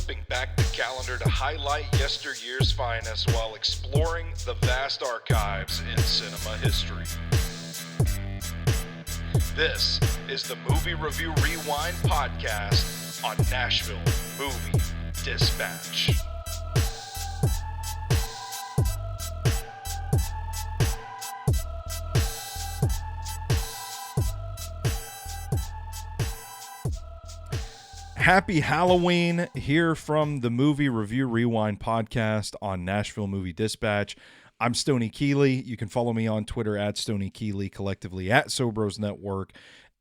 flipping back the calendar to highlight yesteryear's finest while exploring the vast archives in cinema history. This is the Movie Review Rewind podcast on Nashville Movie Dispatch. Happy Halloween here from the Movie Review Rewind podcast on Nashville Movie Dispatch. I'm Stoney Keeley. You can follow me on Twitter at Stoney Keeley, collectively at SoBros Network,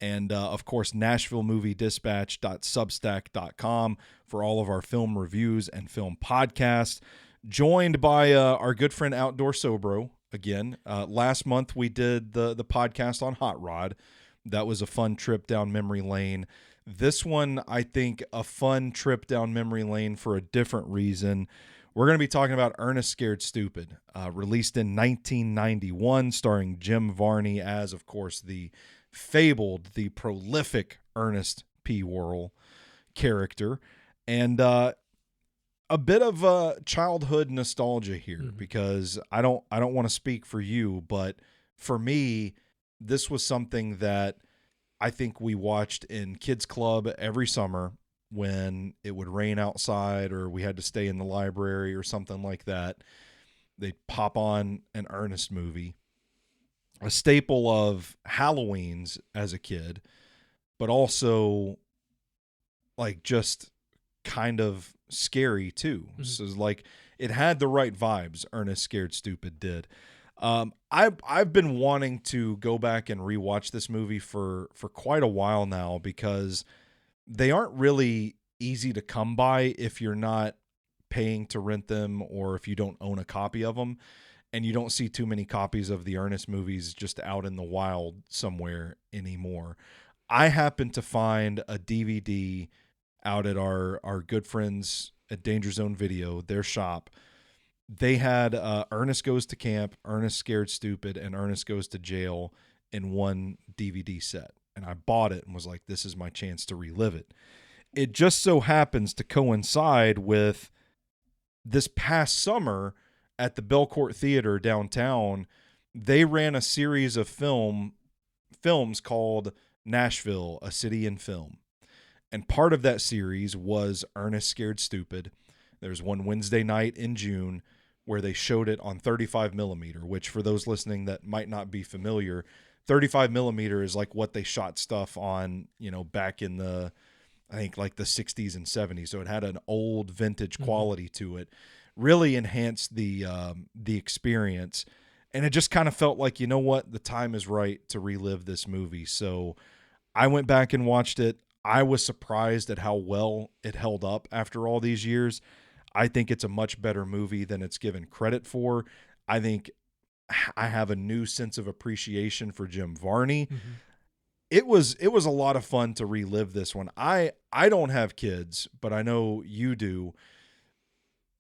and of course, NashvilleMovieDispatch.substack.com for all of our film reviews and film podcasts. Joined by our good friend Outdoor SoBro again. Last month we did the podcast on Hot Rod. That was a fun trip down memory lane. This one, I think, a fun trip down memory lane for a different reason. We're going to be talking about Ernest Scared Stupid, released in 1991, starring Jim Varney as, of course, the fabled, the prolific Ernest P. Worrell character. And a bit of childhood nostalgia here, because I don't want to speak for you, but for me, this was something that I think we watched in kids club every summer when it would rain outside or we had to stay in the library or something like that. They'd pop on an Ernest movie, a staple of Halloween's as a kid, but also like just kind of scary too. So like it had the right vibes. Ernest Scared Stupid did. I've been wanting to go back and rewatch this movie for quite a while now, because they aren't really easy to come by if you're not paying to rent them or if you don't own a copy of them, and you don't see too many copies of the Ernest movies just out in the wild somewhere anymore. I happened to find a DVD out at our good friends at Danger Zone Video, their shop. They had Ernest Goes to Camp, Ernest Scared Stupid, and Ernest Goes to Jail in one DVD set. And I bought it and was like, this is my chance to relive it. It just so happens to coincide with this past summer at the Belcourt Theater downtown. They ran a series of films called Nashville, A City in Film. And part of that series was Ernest Scared Stupid. There's one Wednesday night in June where they showed it on 35 millimeter, which for those listening that might not be familiar, 35 millimeter is like what they shot stuff on, back in the, I think like the 60s and 70s. So it had an old vintage quality to it, really enhanced the experience. And it just kind of felt like, the time is right to relive this movie. So I went back and watched it. I was surprised at how well it held up after all these years. I think it's a much better movie than it's given credit for. I think I have a new sense of appreciation for Jim Varney. It was a lot of fun to relive this one. I don't have kids, but I know you do.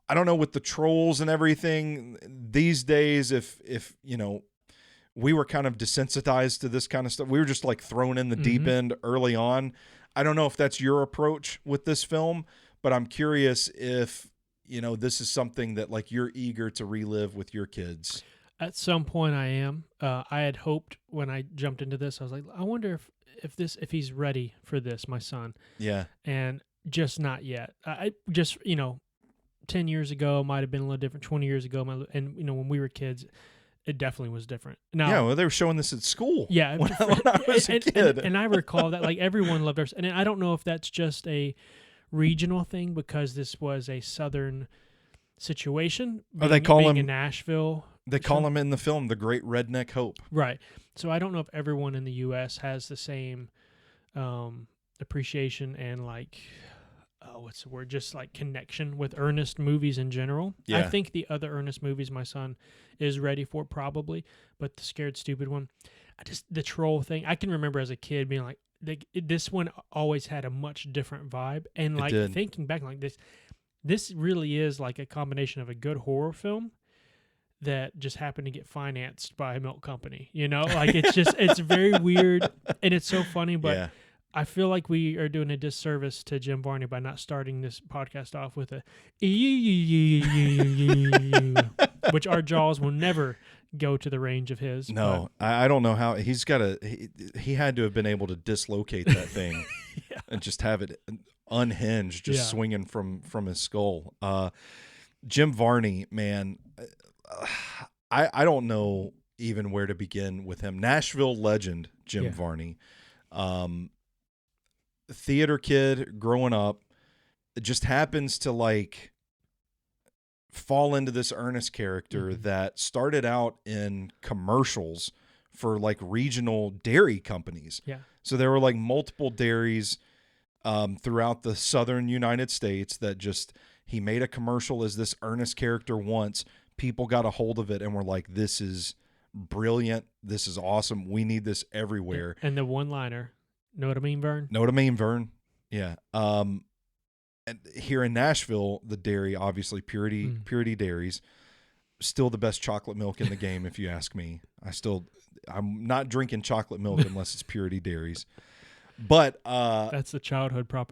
I don't know, with the trolls and everything these days, if we were kind of desensitized to this kind of stuff. We were just like thrown in the deep end early on. I don't know if that's your approach with this film, but I'm curious if this is something that like you're eager to relive with your kids. At some point I am. I had hoped when I jumped into this, I was like, I wonder if he's ready for this, my son. Yeah. And just not yet. I just, 10 years ago might have been a little different. 20 years ago, when we were kids, it definitely was different. Now, yeah, well, they were showing this at school. Yeah, when I was a kid. And I recall that like everyone loved ours. And I don't know if that's just a regional thing, because this was a southern situation. They call him in Nashville. They call him in the film the Great Redneck Hope. Right. So I don't know if everyone in the U.S. has the same appreciation and like, what's the word? Just like connection with Ernest movies in general. Yeah. I think the other Ernest movies my son is ready for probably, but the Scared Stupid one, the troll thing, I can remember as a kid being like, this one always had a much different vibe. And like thinking back like this really is like a combination of a good horror film that just happened to get financed by a milk company, like it's just, it's very weird and it's so funny, but I feel like we are doing a disservice to Jim Varney by not starting this podcast off with a which our jaws will never go to the range of his. No, I don't know how he had to have been able to dislocate that thing and just have it unhinged, just swinging from his skull. Jim Varney, man, I don't know even where to begin with him. Nashville legend, Jim Varney. Theater kid growing up, just happens to like fall into this Ernest character that started out in commercials for like regional dairy companies. Yeah. So there were like multiple dairies throughout the southern United States that just, he made a commercial as this Ernest character once. People got a hold of it and were like, this is brilliant. This is awesome. We need this everywhere. And the one-liner, know what I mean, Vern? Know what I mean, Vern? Yeah. And here in Nashville, the dairy, obviously Purity Dairies, still the best chocolate milk in the game, if you ask me. I'm not drinking chocolate milk unless it's Purity Dairies. But that's the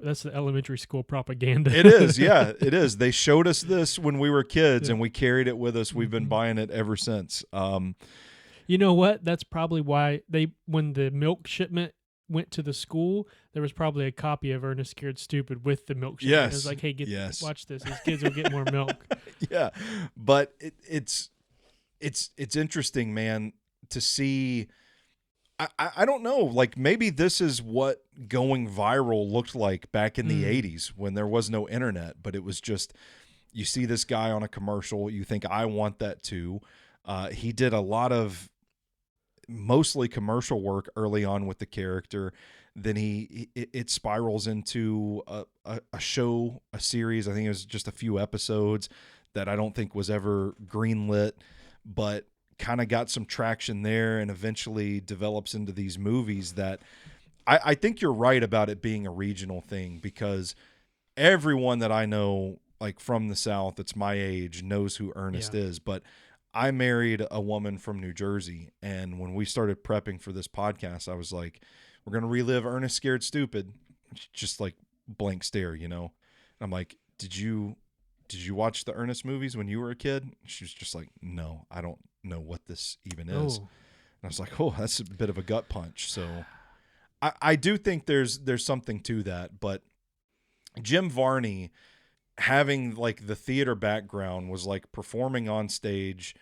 that's the elementary school propaganda. It is, yeah, it is. They showed us this when we were kids, and we carried it with us. We've been buying it ever since. You know what? That's probably why when the milk shipment went to the school, there was probably a copy of Ernest Scared Stupid with the milk shipment. Yes. It was like, hey, watch this. These kids will get more milk. Yeah, but it's interesting, man, to see. I don't know, like maybe this is what going viral looked like back in the 80s when there was no internet, but it was just, you see this guy on a commercial, you think, I want that too. He did a lot of mostly commercial work early on with the character. Then it spirals into a show, a series. I think it was just a few episodes that I don't think was ever greenlit, but kind of got some traction there and eventually develops into these movies that I think you're right about it being a regional thing, because everyone that I know, like from the South, that's my age, knows who Ernest is. But I married a woman from New Jersey, and when we started prepping for this podcast, I was like, we're going to relive Ernest Scared Stupid. Just like blank stare, you know? And I'm like, did you watch the Ernest movies when you were a kid? She was just like, no, I don't know what this even is. And I was like, oh, that's a bit of a gut punch. So I do think there's something to that, but Jim Varney, having like the theater background, was like performing on stage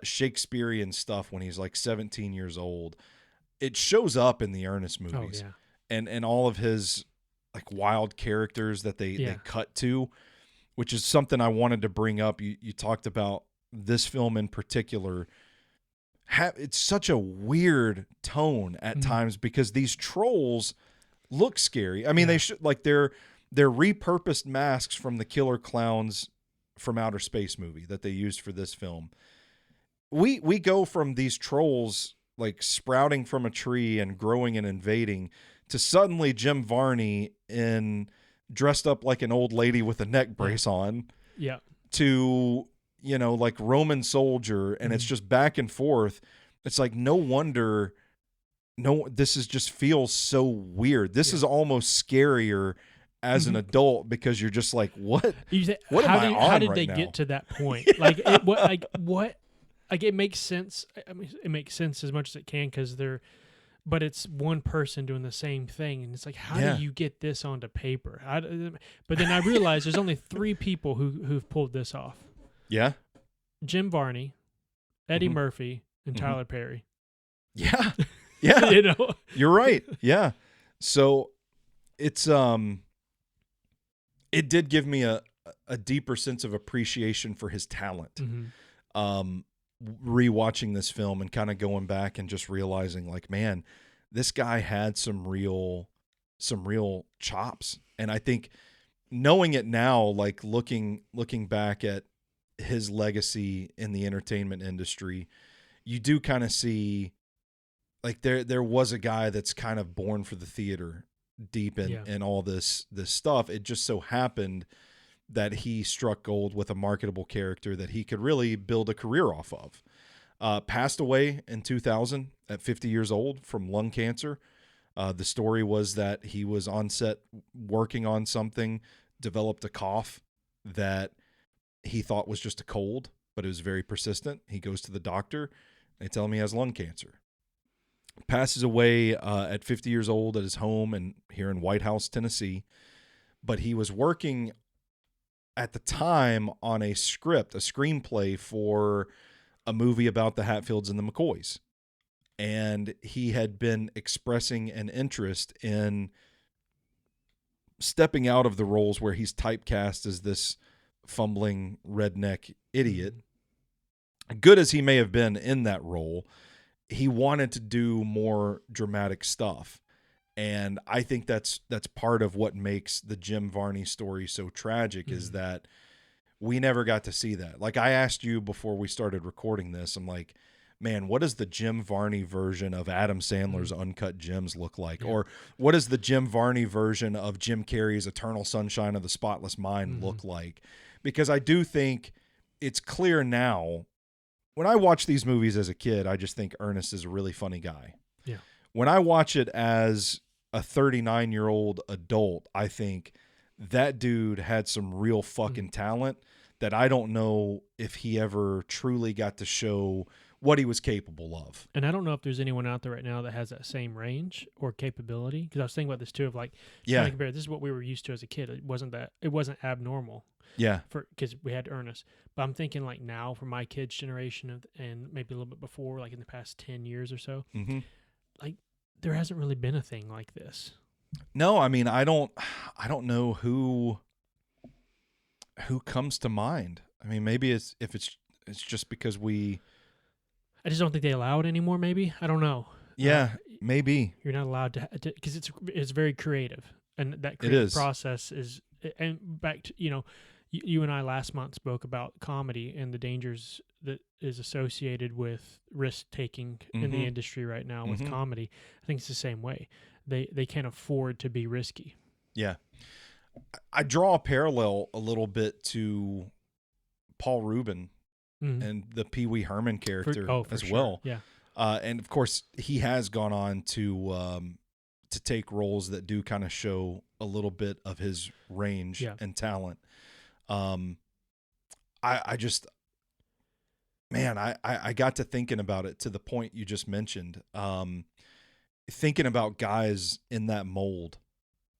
Shakespearean stuff when he's like 17 years old. It shows up in the Ernest movies and all of his like wild characters that they cut to, which is something I wanted to bring up. You talked about this film in particular. It's such a weird tone at times because these trolls look scary. I mean, they should, like, they're repurposed masks from the Killer Clowns from Outer Space movie that they used for this film. We go from these trolls like sprouting from a tree and growing and invading to suddenly Jim Varney dressed up like an old lady with a neck brace on. Yeah. To, you know, like Roman soldier, and it's just back and forth. It's like, no wonder. This just feels so weird. This is almost scarier as an adult, because you're just like, what? What am I on right now? How did they get to that point? Like, what? Like, it makes sense. I mean, it makes sense as much as it can because but it's one person doing the same thing, and it's like, how do you get this onto paper? But then I realized there's only 3 people who've pulled this off. Yeah. Jim Varney, Eddie Murphy, and Tyler Perry. Yeah. Yeah. You know? You're right. Yeah. So it's it did give me a deeper sense of appreciation for his talent. Rewatching this film and kind of going back and just realizing, like, man, this guy had some real chops. And I think knowing it now, like looking back at his legacy in the entertainment industry, you do kind of see, like, there was a guy that's kind of born for the theater deep in all this stuff. It just so happened that he struck gold with a marketable character that he could really build a career off of. Passed away in 2000 at 50 years old from lung cancer. The story was that he was on set working on something, developed a cough that he thought was just a cold, but it was very persistent. He goes to the doctor. They tell him he has lung cancer. Passes away at 50 years old at his home and here in White House, Tennessee. But he was working at the time on a script, a screenplay for a movie about the Hatfields and the McCoys. And he had been expressing an interest in stepping out of the roles where he's typecast as this fumbling redneck idiot. Good as he may have been in that role, he wanted to do more dramatic stuff. And I think that's part of what makes the Jim Varney story so tragic is that we never got to see that. Like I asked you before we started recording this, I'm like, man, what does the Jim Varney version of Adam Sandler's Uncut Gems look like? Or what does the Jim Varney version of Jim Carrey's Eternal Sunshine of the Spotless Mind look like? Because I do think it's clear now, when I watch these movies as a kid, I just think Ernest is a really funny guy. Yeah. When I watch it as a 39-year-old adult, I think that dude had some real fucking talent that I don't know if he ever truly got to show what he was capable of. And I don't know if there's anyone out there right now that has that same range or capability. Because I was thinking about this too, of like, trying to compare, this is what we were used to as a kid. It wasn't abnormal. Yeah. Because we had Ernest. But I'm thinking like now for my kids' generation and maybe a little bit before, like in the past 10 years or so, like there hasn't really been a thing like this. No, I mean, I don't know who comes to mind. I mean, maybe it's just because I just don't think they allow it anymore. Maybe I don't know. Yeah, maybe you're not allowed to because it's very creative, and that creative process is. And back to you and I last month spoke about comedy and the dangers that is associated with risk taking in the industry right now with comedy. I think it's the same way. They can't afford to be risky. Yeah, I draw a parallel a little bit to Paul Rubin and the Pee Wee Herman character as well. Yeah. And of course he has gone on to take roles that do kind of show a little bit of his range and talent. I just, man, I got to thinking about it to the point you just mentioned. Thinking about guys in that mold.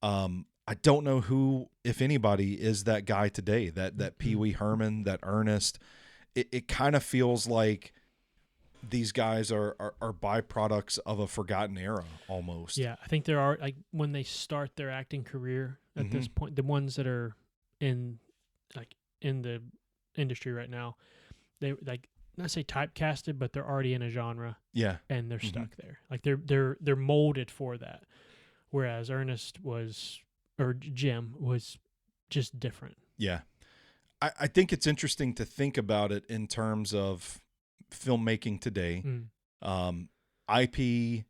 I don't know who, if anybody, is that guy today, that Pee Wee Herman, that Ernest. It kind of feels like these guys are byproducts of a forgotten era almost. Yeah, I think there are, like, when they start their acting career at this point, the ones that are in the industry right now, they like not say typecasted, but they're already in a genre. Yeah, and they're stuck there. Like they're molded for that. Whereas Jim was just different. Yeah, I think it's interesting to think about it in terms of filmmaking today. IP,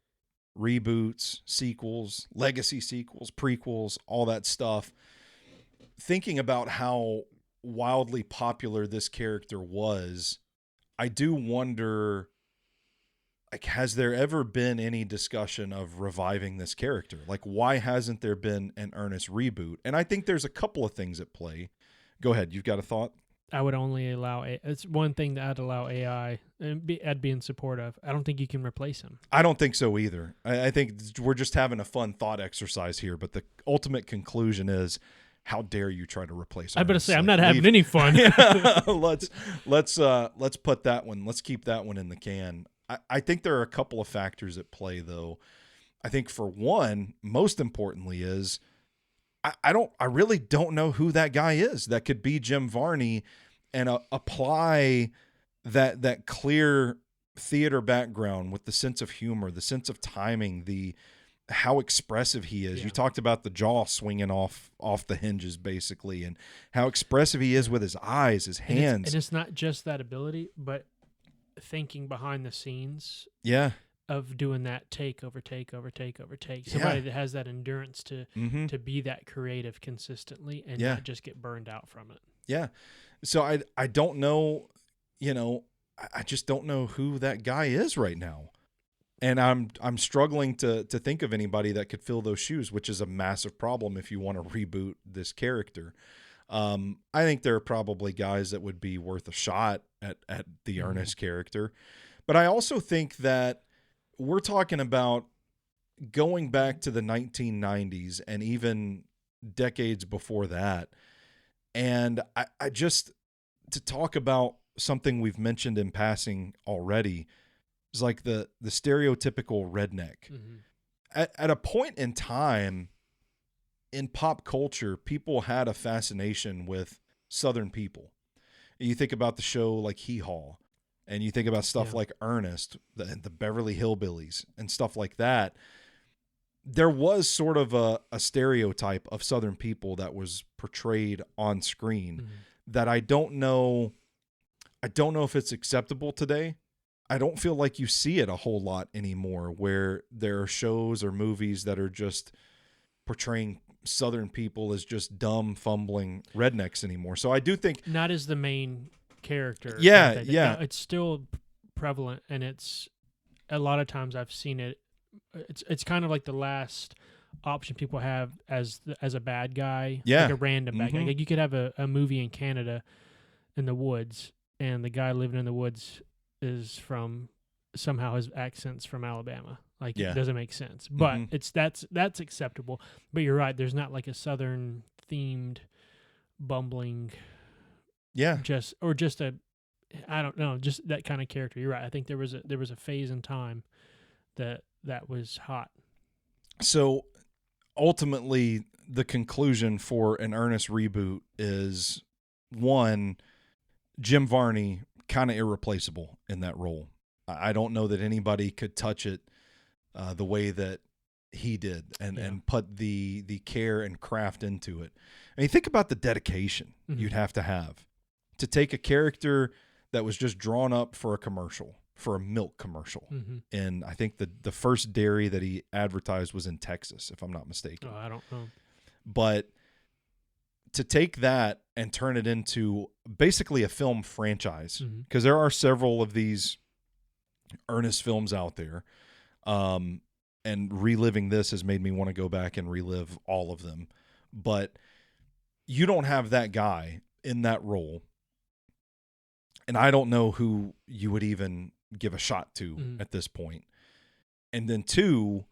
reboots, sequels, legacy sequels, prequels, all that stuff. Thinking about how wildly popular this character was, I do wonder, like, has there ever been any discussion of reviving this character? Like, why hasn't there been an Ernest reboot? And I think there's a couple of things at play. Go ahead. You've got a thought? I would only allow it's one thing that I'd allow AI and I'd be in support of. I don't think you can replace him. I don't think so either. I think we're just having a fun thought exercise here, but the ultimate conclusion is, how dare you try to replace Ernest? I better say, I'm not having any fun. Let's put that one. Let's keep that one in the can. I think there are a couple of factors at play, though. I think for one, most importantly, is I really don't know who that guy is that could be Jim Varney and apply that clear theater background with the sense of humor, the sense of timing, how expressive he is. Yeah. You talked about the jaw swinging off the hinges, basically, and how expressive he is with his eyes, his hands. And it's not just that ability, but thinking behind the scenes. Yeah. Of doing that take over take. Somebody that has that endurance to be that creative consistently and not just get burned out from it. Yeah. So I don't know, I just don't know who that guy is right now. And I'm struggling to think of anybody that could fill those shoes, which is a massive problem if you want to reboot this character. I think there are probably guys that would be worth a shot at the Ernest character. But I also think that we're talking about going back to the 1990s and even decades before that. And I just, to talk about something we've mentioned in passing already, is like the stereotypical redneck. At a point in time in pop culture, people had a fascination with Southern people. You think about the show like Hee Haw, and you think about stuff like Ernest, the Beverly Hillbillies, and stuff like that. There was sort of a stereotype of Southern people that was portrayed on screen that I don't know if it's acceptable today. I don't feel like you see it a whole lot anymore, where there are shows or movies that are just portraying Southern people as just dumb, fumbling rednecks anymore. So I do think not as the main character. Yeah. It's still prevalent, and it's a lot of times I've seen it. It's kind of like the last option people have as a bad guy, like a random bad guy. Like you could have a movie in Canada in the woods, and the guy living in the woods is from somehow his accent's from Alabama. Like it doesn't make sense, but that's acceptable. But you're right. There's not like a Southern themed bumbling. Just I don't know, just that kind of character. You're right. I think there was a phase in time that was hot. So ultimately the conclusion for an Ernest reboot is, one, Jim Varney kind of irreplaceable in that role. I don't know that anybody could touch it the way that he did and put the care and craft into it. I mean, think about the dedication you'd have to take a character that was just drawn up for a commercial, for a milk commercial. And I think the first dairy that he advertised was in Texas, if I'm not mistaken. Oh, I don't know. But to take that and turn it into basically a film franchise, because there are several of these Ernest films out there, and reliving this has made me want to go back and relive all of them. But you don't have that guy in that role, and I don't know who you would even give a shot to at this point. And then two,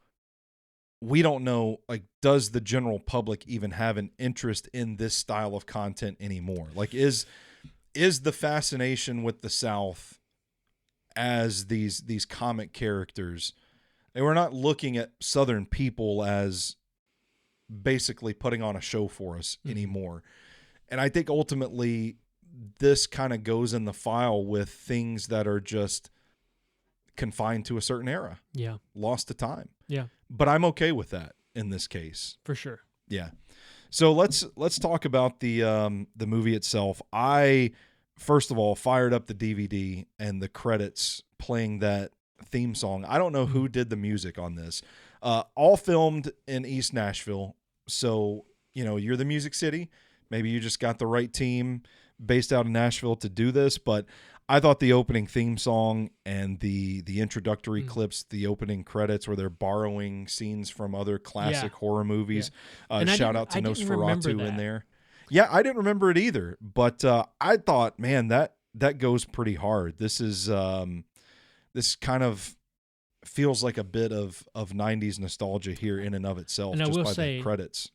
we don't know, like, does the general public even have an interest in this style of content anymore? Like, is the fascination with the South as these comic characters, and we're not looking at Southern people as basically putting on a show for us anymore. And I think ultimately this kind of goes in the file with things that are just confined to a certain era. Yeah. Lost to time. Yeah. But I'm okay with that in this case. For sure. Yeah. So let's talk about the movie itself. I first of all fired up the DVD and the credits playing that theme song. I don't know who did the music on this. All filmed in East Nashville. So, you're the Music City. Maybe you just got the right team based out of Nashville to do this, but I thought the opening theme song and the introductory clips, the opening credits where they're borrowing scenes from other classic horror movies. Shout out to Nosferatu in there. Yeah, I didn't remember it either, but I thought, man, that goes pretty hard. This is this kind of feels like a bit of 90s nostalgia here in and of itself, and just I will by say, the credits.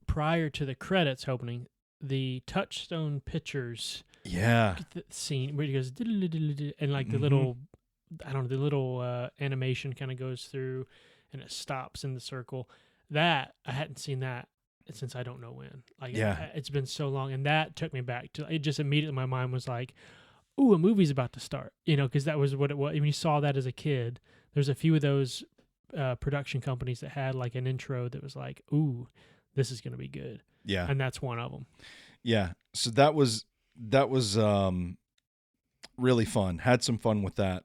Prior to the credits opening, the Touchstone Pictures scene where he goes and like the little, I don't know, the little animation kind of goes through and it stops in the circle. That I hadn't seen that since I don't know when. Like, it's been so long, and that took me back to it. Just immediately my mind was like, "Ooh, a movie's about to start," because that was what it was. When you saw that as a kid, there's a few of those production companies that had like an intro that was like, "Ooh, this is going to be good." Yeah, and that's one of them. Yeah, so that was really fun. Had some fun with that.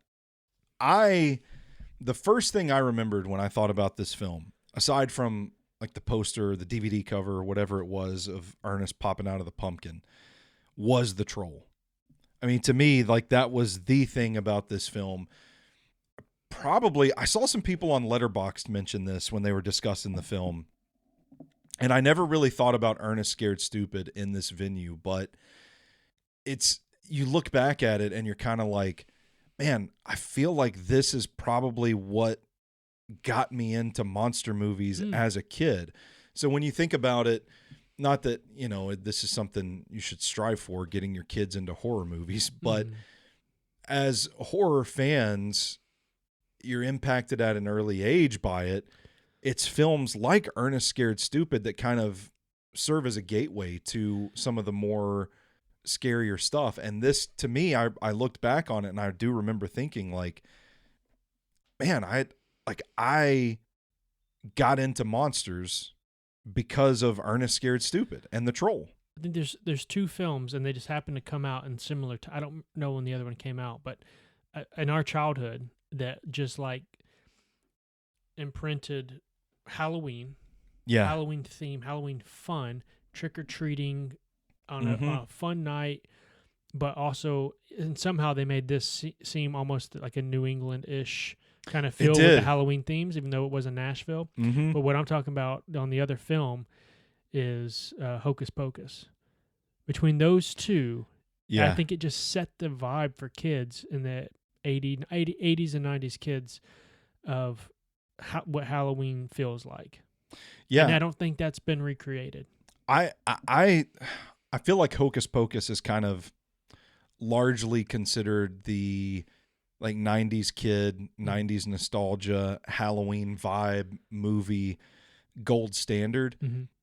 The first thing I remembered when I thought about this film, aside from like the poster, the DVD cover, or whatever it was of Ernest popping out of the pumpkin, was the troll. I mean, to me, like, that was the thing about this film. probably, I saw some people on Letterboxd mention this when they were discussing the film. And I never really thought about Ernest Scared Stupid in this venue, but you look back at it and you're kind of like, man, I feel like this is probably what got me into monster movies as a kid. So when you think about it, not that, this is something you should strive for, getting your kids into horror movies, but as horror fans, you're impacted at an early age by it. It's films like Ernest Scared Stupid that kind of serve as a gateway to some of the more scarier stuff. And this, to me, I looked back on it and I do remember thinking like, man, I got into monsters because of Ernest Scared Stupid and The Troll. I think there's two films and they just happen to come out in similar I don't know when the other one came out, but in our childhood that just like imprinted Halloween, Halloween theme, Halloween fun, trick-or-treating on a fun night, but also, and somehow they made this seem almost like a New England-ish kind of feel with the Halloween themes, even though it was in Nashville. But what I'm talking about on the other film is Hocus Pocus. Between those two, I think it just set the vibe for kids in the 80s and 90s kids of what Halloween feels like. Yeah. And I don't think that's been recreated. I feel like Hocus Pocus is kind of largely considered the like 90s kid, 90s nostalgia, Halloween vibe movie gold standard.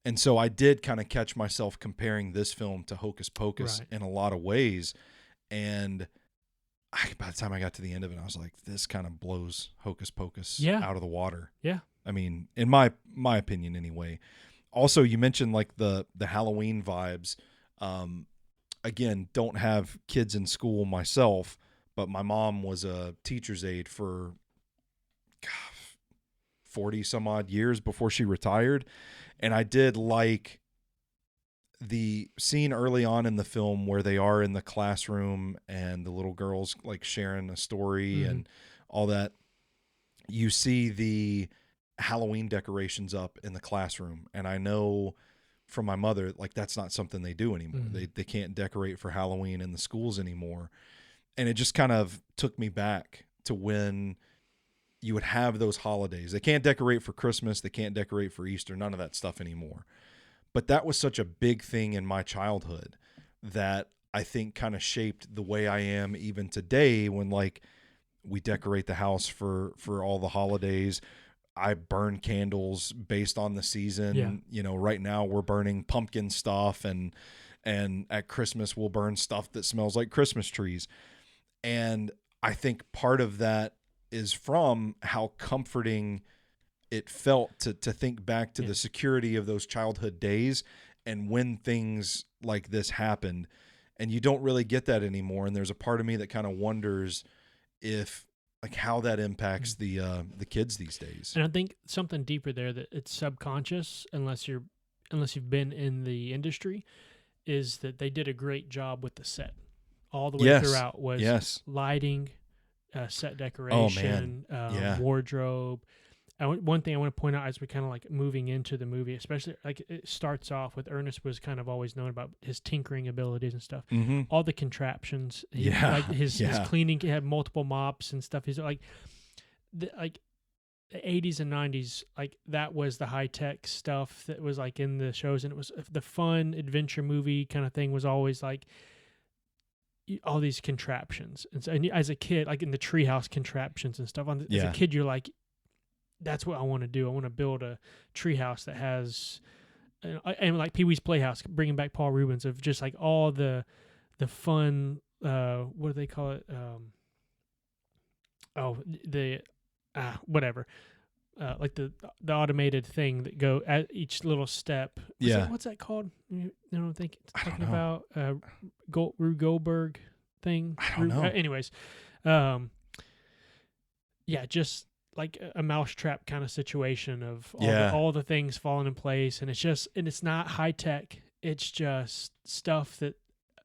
And so I did kind of catch myself comparing this film to Hocus Pocus in a lot of ways. And by the time I got to the end of it, I was like, this kind of blows Hocus Pocus out of the water. Yeah. I mean, in my opinion anyway. Also, you mentioned like the Halloween vibes. Again, don't have kids in school myself, but my mom was a teacher's aide for 40 some odd years before she retired. And I did like the scene early on in the film where they are in the classroom and the little girl's like sharing a story and all that. You see the Halloween decorations up in the classroom. And I know from my mother, like that's not something they do anymore. They can't decorate for Halloween in the schools anymore. And it just kind of took me back to when you would have those holidays. They can't decorate for Christmas. They can't decorate for Easter, none of that stuff anymore. But that was such a big thing in my childhood that I think kind of shaped the way I am even today when like we decorate the house for all the holidays. I burn candles based on the season. Yeah. Right now we're burning pumpkin stuff and at Christmas we'll burn stuff that smells like Christmas trees. And I think part of that is from how comforting it felt to think back to the security of those childhood days and when things like this happened. And you don't really get that anymore. And there's a part of me that kind of wonders if like how that impacts the kids these days. And I think something deeper there that it's subconscious unless you've been in the industry is that they did a great job with the set. All the way throughout was lighting, set decoration, wardrobe. One thing I want to point out as we kind of like moving into the movie, especially like it starts off with Ernest was kind of always known about his tinkering abilities and stuff. All the contraptions, like his cleaning, he had multiple mops and stuff. He's like the 80s and 90s, like that was the high tech stuff that was like in the shows, and it was the fun adventure movie kind of thing was always like all these contraptions. And so, and as a kid, like in the treehouse contraptions and stuff, as a kid, you're like, that's what I want to do. I want to build a treehouse that has, and like Pee Wee's Playhouse, bringing back Paul Rubens, of just like all the fun, what do they call it? Whatever. Like the automated thing that go at each little step. What's that called? You don't think it's talking about Rube Goldberg thing? I don't know. Anyways, just like a mousetrap kind of situation of all the things falling in place, and it's not high tech. It's just stuff that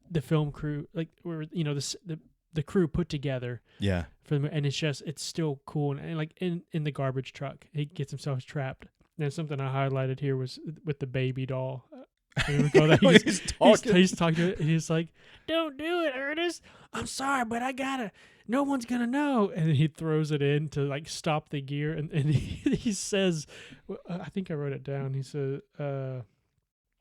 the film crew, like, the the crew put together. Yeah. And it's still cool. And like in the garbage truck, he gets himself trapped. And something I highlighted here was with the baby doll. He's talking to it, and he's like, "Don't do it, Ernest. I'm sorry, but I gotta. No one's gonna know." And then he throws it in to like stop the gear, and he says, "I think I wrote it down." He said, "No,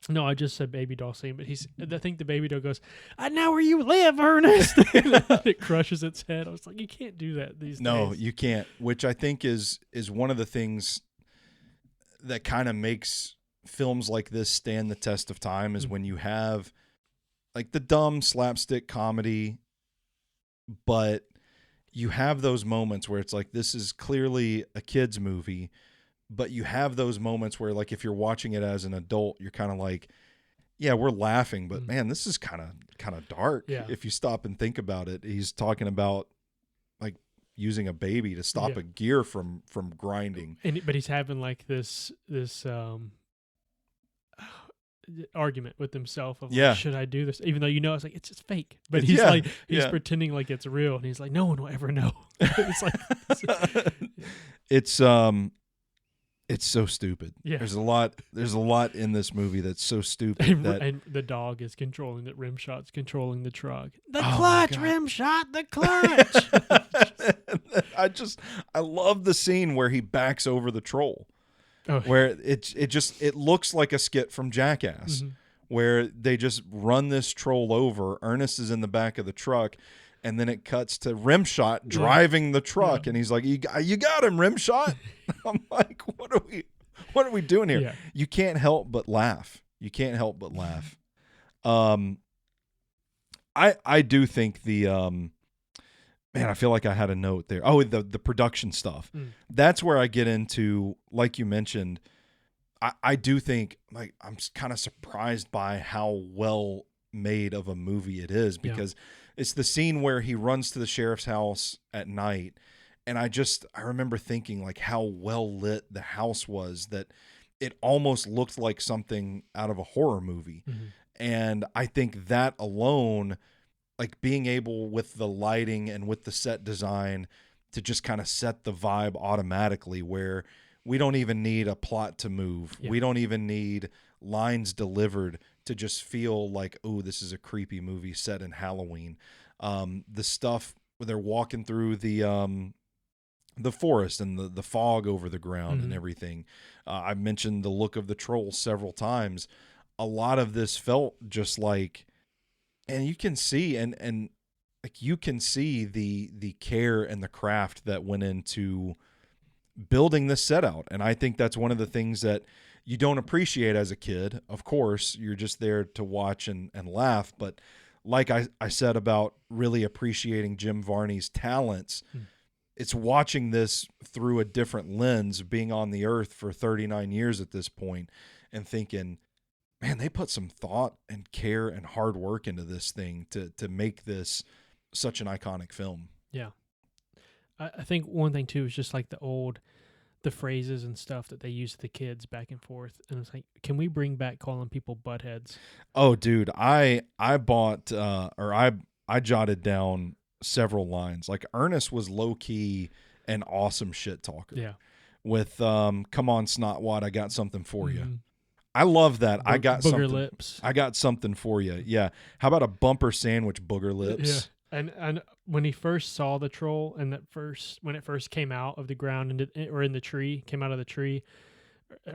I just said baby doll scene," but I think the baby doll goes, "I know where you live, Ernest." It crushes its head. I was like, "You can't do that these days." No, you can't. Which I think is one of the things that kind of makes films like this stand the test of time is when you have like the dumb slapstick comedy, but you have those moments where it's like, this is clearly a kid's movie, but you have those moments where like, if you're watching it as an adult, you're kind of like, yeah, we're laughing, but man, this is kind of dark. Yeah. If you stop and think about it. He's talking about like using a baby to stop a gear from grinding. But he's having like this argument with himself of like, should I do this, even though it's like it's just fake, but he's pretending like it's real, and he's like, no one will ever know. It's like it's so stupid. There's a lot in this movie that's so stupid. And the dog is controlling the rim shot's controlling the truck. The clutch, rim shot, the clutch. I love the scene where he backs over the troll. Where it looks like a skit from Jackass, where they just run this troll over. Ernest is in the back of the truck, and then it cuts to Rimshot driving the truck, and he's like, "You got him, Rimshot." I'm like, "What are we doing here?" Yeah. You can't help but laugh. I do think the man, I feel like I had a note there. Oh, the production stuff. That's where I get into, like you mentioned, I do think, like, I'm kind of surprised by how well made of a movie it is, because it's the scene where he runs to the sheriff's house at night. And I remember thinking like how well lit the house was, that it almost looked like something out of a horror movie. And I think that alone, like being able with the lighting and with the set design to just kind of set the vibe automatically, where we don't even need a plot to move. We don't even need lines delivered to just feel like, oh, this is a creepy movie set in Halloween. The stuff where they're walking through the forest and the fog over the ground and everything. I mentioned the look of the troll several times. A lot of this felt just like, and you can see, and like you can see the care and the craft that went into building this set out. And I think that's one of the things that you don't appreciate as a kid. Of course, you're just there to watch and laugh. But like I said about really appreciating Jim Varney's talents, it's watching this through a different lens, being on the earth for 39 years at this point, and thinking, man, they put some thought and care and hard work into this thing to make this such an iconic film. Yeah. I think one thing too is just like the phrases and stuff that they use to the kids back and forth. And it's like, can we bring back calling people buttheads? Oh, dude, I bought, I jotted down several lines. Like Ernest was low key an awesome shit talker. Yeah. With, come on, Snotwad, I got something for you. I love that. I got booger something. Lips. I got something for you. Yeah. How about a bumper sandwich, Booger Lips? Yeah. And when he first saw the troll, and when it first came out of the ground or in the tree, came out of the tree,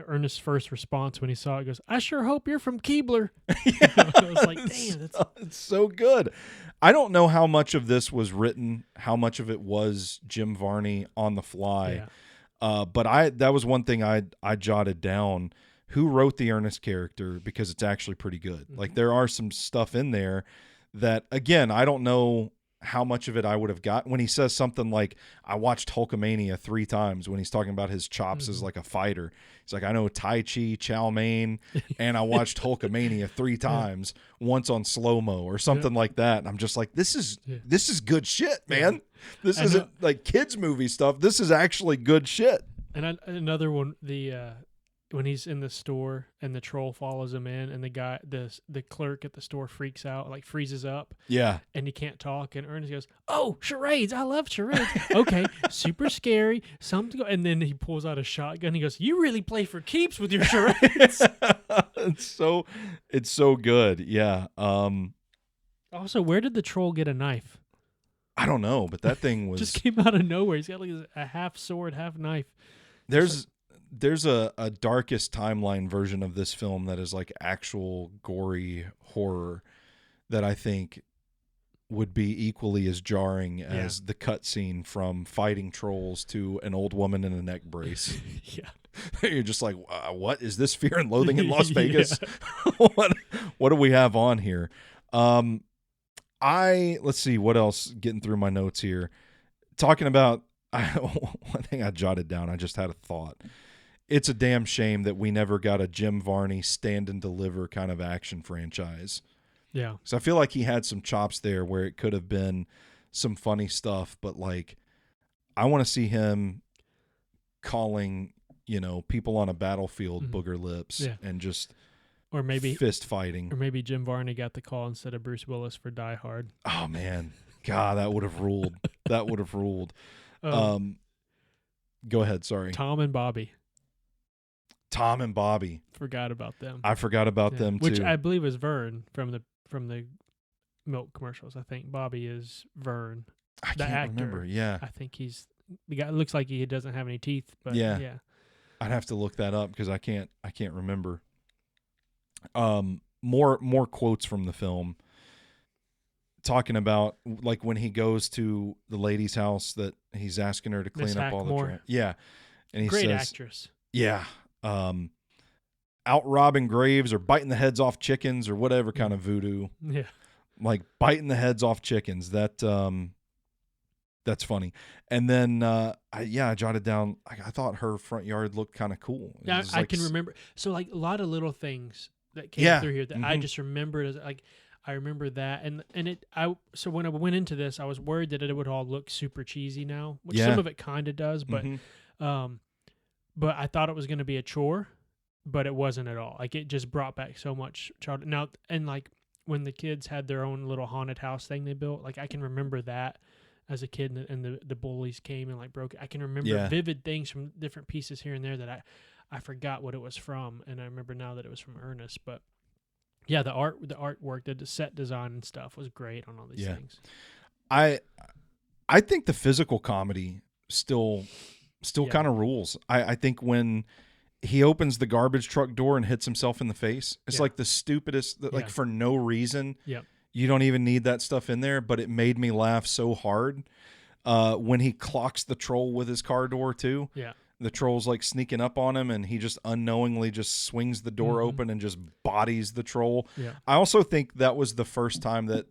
Ernest's first response when he saw it goes, "I sure hope you're from Keebler." I was like, damn, it's so good. I don't know how much of this was written, how much of it was Jim Varney on the fly. Yeah. But that was one thing I jotted down. Who wrote the Ernest character, because it's actually pretty good. Like there are some stuff in there that, again, I don't know how much of it I would have got when he says something like, I watched Hulkamania 3 times, when he's talking about his chops as like a fighter. He's like, I know Tai Chi, Chow Mein, and I watched Hulkamania 3 times, once on slow-mo or something like that. And I'm just like, this is good shit, man. This isn't like kids movie stuff. This is actually good shit. And another one, the when he's in the store and the troll follows him in, and the clerk at the store freaks out, like freezes up, Yeah. and he can't talk, and Ernest goes, "Oh, charades! I love charades." Okay, super scary. And then he pulls out a shotgun. He goes, "You really play for keeps with your charades." It's so good. Yeah. Also, where did the troll get a knife? I don't know, but that thing was Just came out of nowhere. He's got like a half sword, half knife. there's a darkest timeline version of this film that is like actual gory horror that I think would be equally as jarring as the cutscene from fighting trolls to an old woman in a neck brace. Yeah. You're just like, what is this? Fear and Loathing in Las Vegas? What do we have on here? Let's see what else. Getting through my notes here, talking about one thing I jotted down. I just had a thought. It's a damn shame that we never got a Jim Varney stand and deliver kind of action franchise. Yeah. So I feel like he had some chops there where it could have been some funny stuff, but like, I want to see him calling, people on a battlefield booger lips and just or maybe fist fighting. Or maybe Jim Varney got the call instead of Bruce Willis for Die Hard. Oh man. God, that would have ruled. That would have ruled. Go ahead. Sorry. Tom and Bobby. Forgot about them. I forgot about them too. Which I believe is Vern from the milk commercials. I think Bobby is Vern. I the can't actor. remember. Yeah. I think he's the guy. Looks like he doesn't have any teeth, but yeah. I'd have to look that up because I can't remember. More quotes from the film talking about like when he goes to the lady's house that he's asking her to clean up all the trash. Yeah. And he Great says, actress. Yeah. Out robbing graves or biting the heads off chickens or whatever kind of voodoo. Yeah. Like biting the heads off chickens. That's funny. And then, I jotted down, I thought her front yard looked kind of cool. Yeah, I can remember. So like a lot of little things that came through here that I just remembered as like, I remember that. So when I went into this, I was worried that it would all look super cheesy now, which some of it kind of does, but I thought it was going to be a chore, but it wasn't at all. Like it just brought back so much childhood. Now, and like when the kids had their own little haunted house thing they built, like I can remember that as a kid, and the bullies came and like broke it. I can remember vivid things from different pieces here and there that I forgot what it was from, and I remember now that it was from Ernest. But yeah, the artwork, the set design and stuff was great on all these things. I think the physical comedy still kind of rules. I think when he opens the garbage truck door and hits himself in the face, it's like the stupidest, like for no reason. Yep. You don't even need that stuff in there, but it made me laugh so hard. When he clocks the troll with his car door too. Yeah. The troll's like sneaking up on him and he just unknowingly just swings the door open and just bodies the troll. Yeah. I also think that was the first time that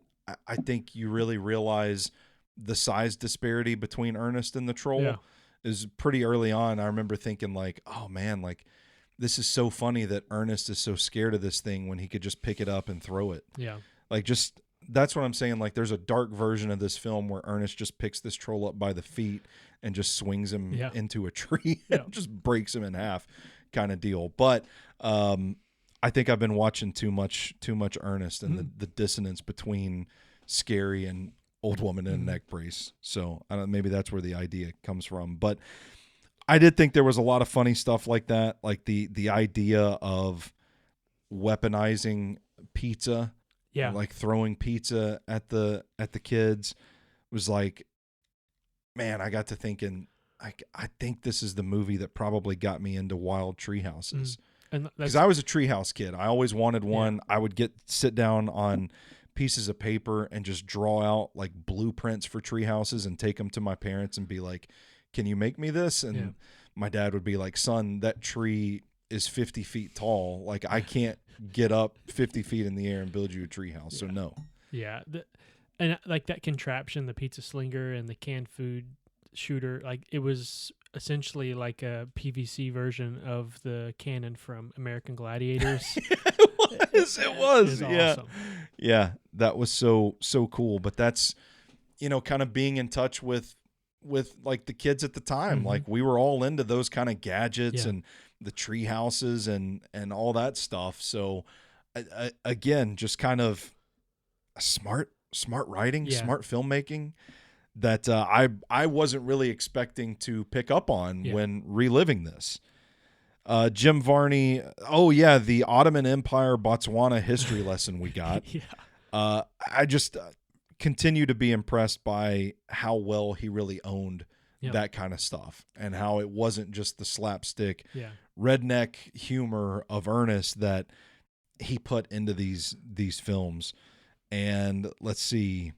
I think you really realize the size disparity between Ernest and the troll. Yeah. Is pretty early on. I remember thinking like, oh man, like this is so funny that Ernest is so scared of this thing when he could just pick it up and throw it. Yeah. Like just, that's what I'm saying. Like there's a dark version of this film where Ernest just picks this troll up by the feet and just swings him into a tree and just breaks him in half kind of deal. But I think I've been watching too much Ernest and the dissonance between scary and old woman in a neck brace. So I don't, maybe that's where the idea comes from. But I did think there was a lot of funny stuff like that. Like the idea of weaponizing pizza. Yeah. Like throwing pizza at the kids was like, man, I got to thinking, I think this is the movie that probably got me into wild tree houses. Because I was a treehouse kid. I always wanted one. Yeah. I would sit down on pieces of paper and just draw out like blueprints for tree houses and take them to my parents and be like, can you make me this? And my dad would be like, son, that tree is 50 feet tall. Like I can't get up 50 feet in the air and build you a tree house. So no. Yeah. And like that contraption, the pizza slinger and the canned food shooter, like it was essentially like a PVC version of the cannon from American Gladiators. It was. Yeah. Awesome. Yeah. That was so cool. But that's, kind of being in touch with with like the kids at the time. Like we were all into those kind of gadgets and the tree houses and all that stuff. So again, just kind of smart writing, smart filmmaking that I wasn't really expecting to pick up on when reliving this. Jim Varney, the Ottoman Empire Botswana history lesson we got. I just continue to be impressed by how well he really owned that kind of stuff and how it wasn't just the slapstick redneck humor of Ernest that he put into these films. And let's see.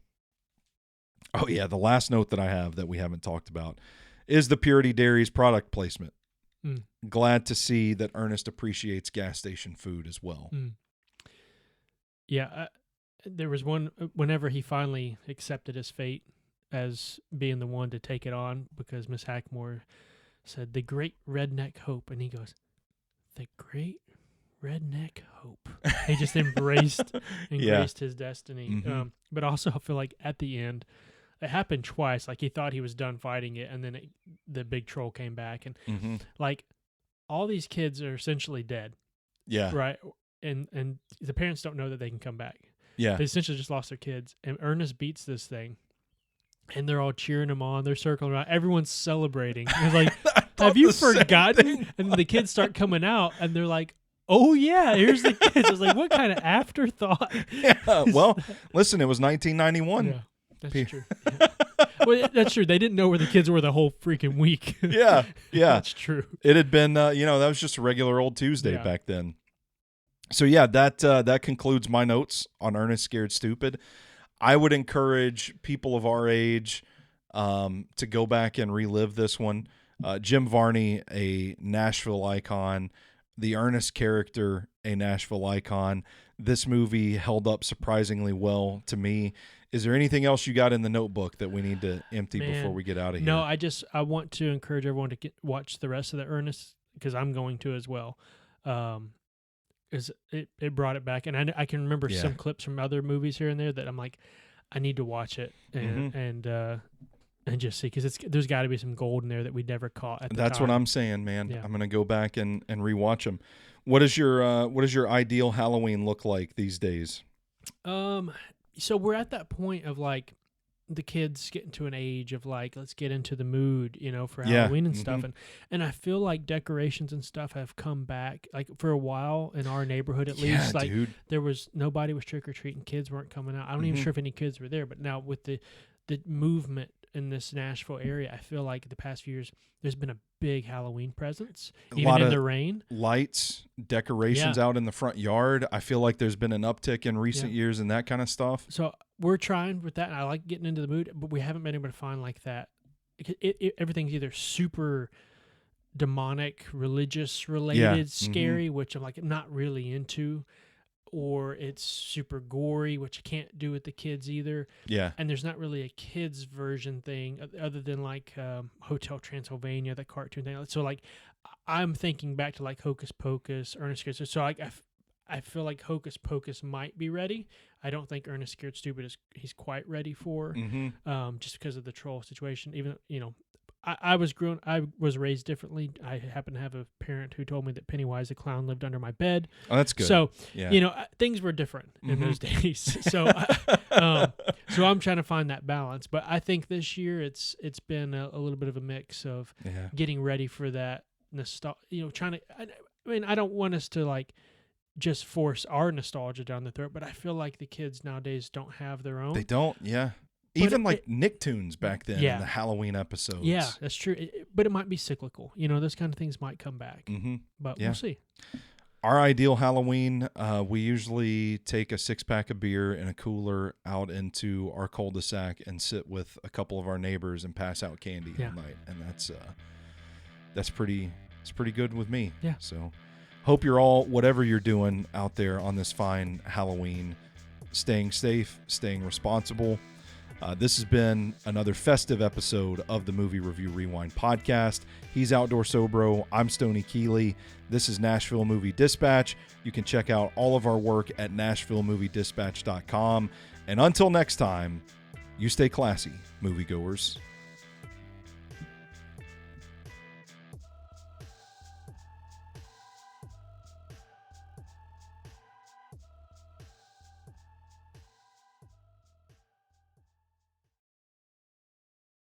Oh yeah, the last note that I have that we haven't talked about is the Purity Dairies product placement. Glad to see that Ernest appreciates gas station food as well. Yeah, there was one whenever he finally accepted his fate as being the one to take it on, because Miss Hackmore said the great redneck hope, and he goes, the great redneck hope. He just embraced his destiny. But also I feel like at the end it happened twice. Like he thought he was done fighting it, and then the big troll came back, and like all these kids are essentially dead. Yeah. Right. And the parents don't know that they can come back. Yeah. They essentially just lost their kids. And Ernest beats this thing, and they're all cheering him on. They're circling around. Everyone's celebrating. It's like, have you forgotten? And the kids start coming out, and they're like, oh, yeah, here's the kids. I was like, what kind of afterthought? Yeah. Well, listen, it was 1991. Yeah, that's true. Yeah. Well, that's true. They didn't know where the kids were the whole freaking week. Yeah. That's true. It had been, that was just a regular old Tuesday back then. So yeah, that concludes my notes on Ernest Scared Stupid. I would encourage people of our age to go back and relive this one. Jim Varney, a Nashville icon. The Ernest character, a Nashville icon. This movie held up surprisingly well to me. Is there anything else you got in the notebook that we need to empty before we get out of here? No, I want to encourage everyone to watch the rest of the Ernest, because I'm going to as well. It brought it back, and I can remember some clips from other movies here and there that I'm like, I need to watch it and just see, because there's got to be some gold in there that we never caught at the time. That's what I'm saying, man. Yeah. I'm gonna go back and rewatch them. What does your ideal Halloween look like these days? So we're at that point of like the kids getting to an age of like, let's get into the mood, for Halloween and stuff. And I feel like decorations and stuff have come back, like for a while in our neighborhood, at least. Like nobody was trick-or-treating. Kids weren't coming out. I'm not even sure if any kids were there, but now with the movement in this Nashville area, I feel like the past few years, there's been a big Halloween presence, even in the rain. Lights, decorations out in the front yard. I feel like there's been an uptick in recent years and that kind of stuff. So we're trying with that, and I like getting into the mood, but we haven't been able to find like that. Everything's either super demonic, religious related, scary, which I'm like not really into, or it's super gory, which I can't do with the kids either. Yeah. And there's not really a kids version thing other than like Hotel Transylvania, the cartoon thing. So like I'm thinking back to like Hocus Pocus, Ernest Scared Stupid. So like I feel like Hocus Pocus might be ready. I don't think Ernest Scared Stupid he's quite ready for, just because of the troll situation. Even I was raised differently. I happen to have a parent who told me that Pennywise the clown lived under my bed. Oh, that's good. So things were different in those days. So so I'm trying to find that balance. But I think this year it's been a little bit of a mix of getting ready for that nostalgia. Trying to. I don't want us to like just force our nostalgia down the throat, but I feel like the kids nowadays don't have their own. They don't, yeah. Even like Nicktoons back then in the Halloween episodes. Yeah, that's true. But it might be cyclical. Those kind of things might come back. But we'll see. Our ideal Halloween, we usually take a 6-pack of beer and a cooler out into our cul-de-sac and sit with a couple of our neighbors and pass out candy all night. And that's pretty good with me. Yeah. So hope you're all, whatever you're doing out there on this fine Halloween, staying safe, staying responsible. This has been another festive episode of the Movie Review Rewind podcast. He's Outdoor SoBro. I'm Stoney Keeley. This is Nashville Movie Dispatch. You can check out all of our work at NashvilleMovieDispatch.com. And until next time, you stay classy, moviegoers.